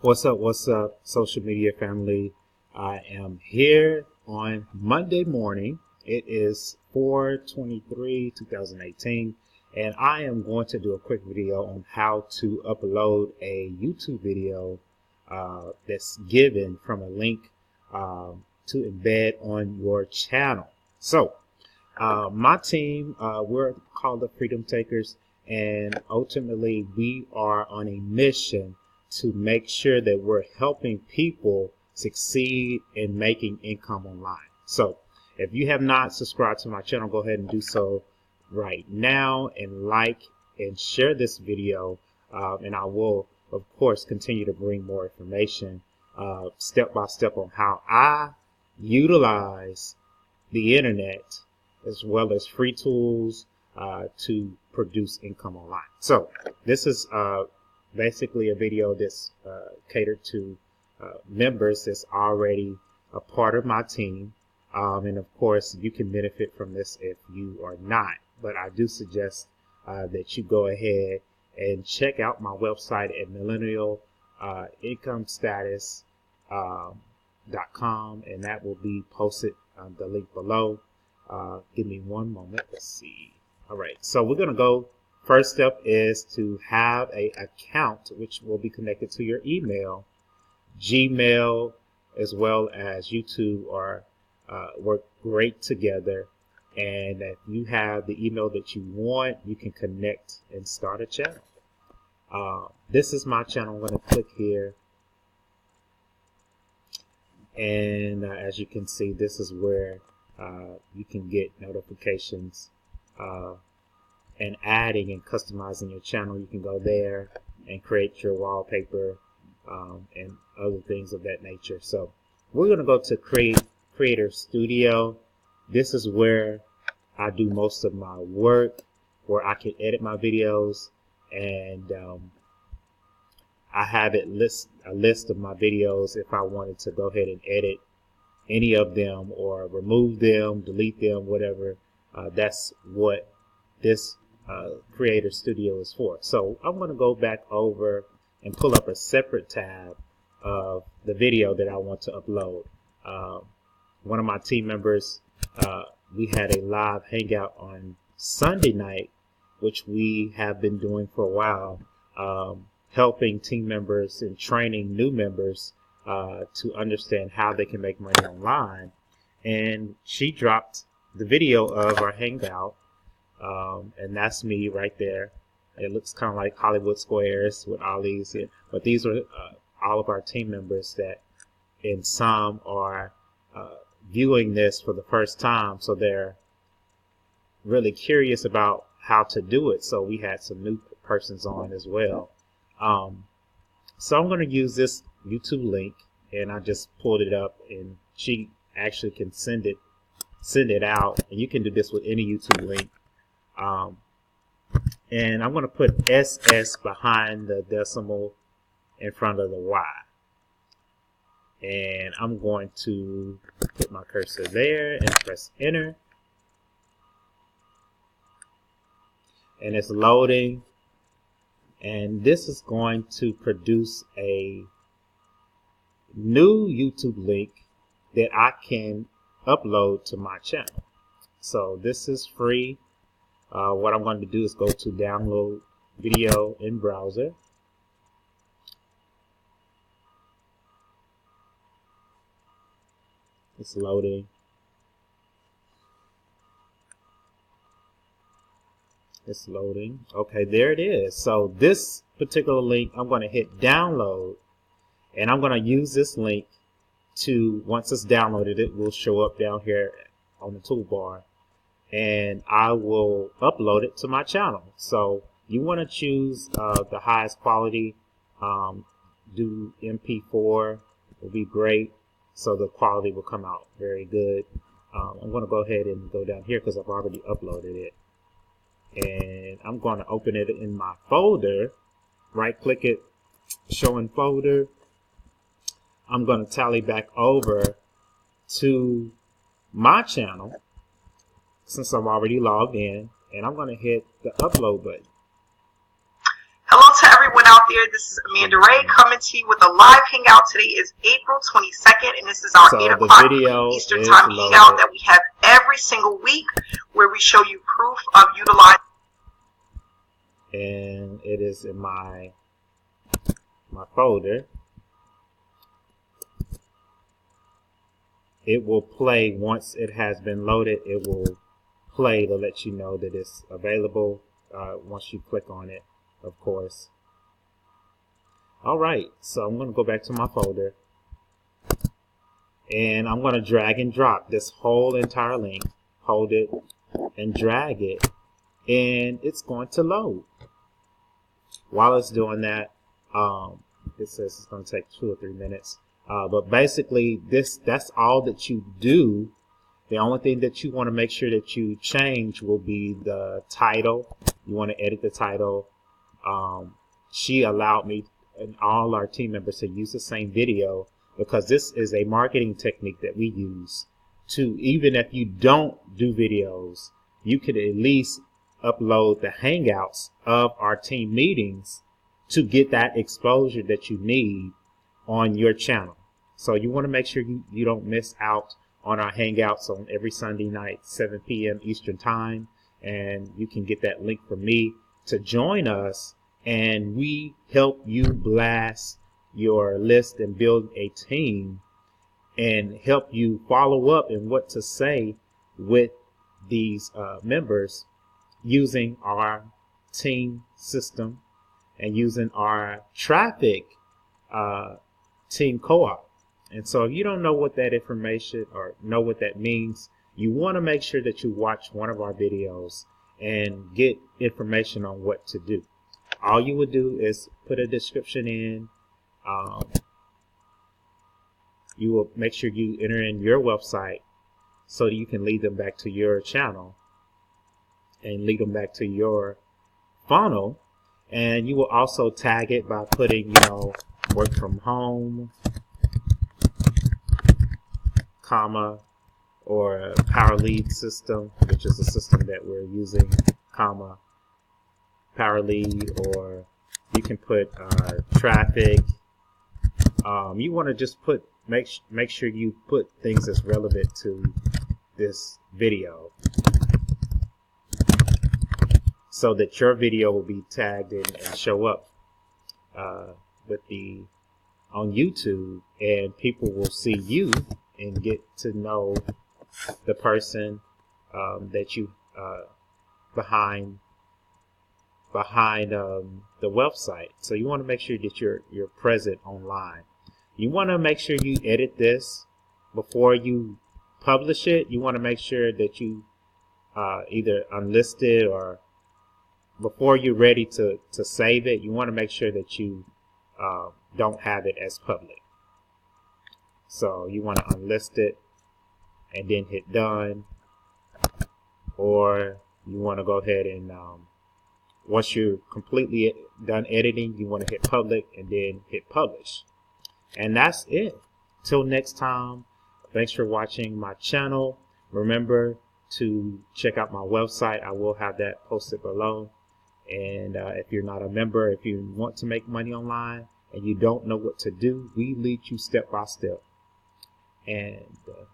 What's up, social media family? I am here on Monday morning. It is 4/23/2018, and I am going to do a quick video on how to upload a YouTube video that's given from a link to embed on your channel. So, my team, we're called the Freedom Takers, and ultimately we are on a mission to make sure that we're helping people succeed in making income online. So if you have not subscribed to my channel, go ahead and do so right now and like and share this video. And I will, of course, continue to bring more information step by step on how I utilize the internet as well as free tools to produce income online. So this is basically a video that's catered to members that's already a part of my team. And of course, you can benefit from this if you are not. But I do suggest that you go ahead and check out my website at millennialincomestatus.com, and that will be posted the link below. Give me one moment. Let's see. All right. So we're going to go. First step is to have an account which will be connected to your email. Gmail as well as YouTube work great together. And if you have the email that you want, you can connect and start a channel. This is my channel. I'm going to click here. And as you can see, this is where you can get notifications and adding and customizing your channel. You can go there and create your wallpaper and other things of that nature. So we're going to go to Creator Studio. This is where I do most of my work, where I can edit my videos, and I have a list of my videos if I wanted to go ahead and edit any of them or remove them, delete them, whatever. That's what this Creator Studio is for. So I'm going to go back over and pull up a separate tab of the video that I want to upload. One of my team members, we had a live hangout on Sunday night, which we have been doing for a while, helping team members and training new members to understand how they can make money online. And she dropped the video of our hangout. And that's me right there. It looks kind of like Hollywood Squares with all these, but these are all of our team members that, and some are viewing this for the first time, so they're really curious about how to do it. So we had some new persons on as well. So I'm going to use this YouTube link, and I just pulled it up, and she actually can send it out, and you can do this with any YouTube link. And I'm going to put SS behind the decimal in front of the Y. And I'm going to put my cursor there and press enter. And it's loading. And this is going to produce a new YouTube link that I can upload to my channel. So this is free. What I'm going to do is go to download video in browser. It's loading. It's loading. Okay, there it is. So this particular link, I'm going to hit download, and I'm going to use this link to, once it's downloaded, it will show up down here on the toolbar, and I will upload it to my channel. So you want to choose the highest quality. Do MP4 will be great, so the quality will come out very good. I'm going to go ahead and go down here because I've already uploaded it, and I'm going to open it in my folder. Right click it, show in folder. I'm going to tally back over to my channel since I'm already logged in, and I'm going to hit the upload button. Hello to everyone out there. This is Amanda Ray coming to you with a live hangout. Today is April 22nd, and this is our 8 o'clock Eastern Time hangout that we have every single week where we show you proof of utilizing. And it is in my folder. It will play once it has been loaded. It will play to let you know that it's available once you click on it, of course. All right, so I'm going to go back to my folder, and I'm going to drag and drop this whole entire link. Hold it and drag it, and it's going to load. While it's doing that, it says it's going to take 2 or 3 minutes. But basically, that's all that you do. The only thing that you want to make sure that you change will be the title. You want to edit the title. She allowed me and all our team members to use the same video because this is a marketing technique that we use to, even if you don't do videos, you could at least upload the hangouts of our team meetings to get that exposure that you need on your channel. So you want to make sure you don't miss out on our hangouts on every Sunday night, 7 p.m. Eastern Time. And you can get that link from me to join us, and we help you blast your list and build a team and help you follow up and what to say with these members using our team system and using our traffic team co-op. And so if you don't know what that information or know what that means, you want to make sure that you watch one of our videos and get information on what to do. All you would do is put a description in. You will make sure you enter in your website so that you can lead them back to your channel and lead them back to your funnel. And you will also tag it by putting, work from home, comma, or a power lead system, which is a system that we're using, comma, power lead, or you can put traffic. You want to just make sure you put things that's relevant to this video so that your video will be tagged and show up on YouTube, and people will see you and get to know the person that you behind the website. So you want to make sure that you're present online. You want to make sure you edit this before you publish it. You want to make sure that you either unlist it, or before you're ready to save it, you want to make sure that you don't have it as public. So you want to unlist it and then hit done, or you want to go ahead and once you're completely done editing, you want to hit public and then hit publish. And that's it. Till next time, thanks for watching my channel. Remember to check out my website. I will have that posted below. And if you're not a member, if you want to make money online and you don't know what to do, we lead you step by step. And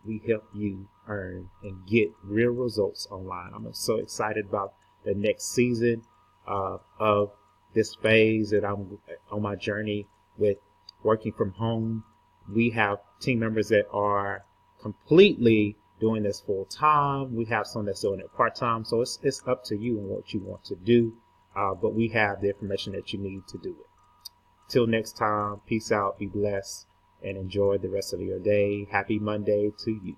we help you earn and get real results online. I'm so excited about the next season of this phase that I'm on my journey with working from home. We have team members that are completely doing this full time. We have some that's doing it part time. So it's up to you and what you want to do. But we have the information that you need to do it. Till next time, peace out, be blessed, and enjoy the rest of your day. Happy Monday to you.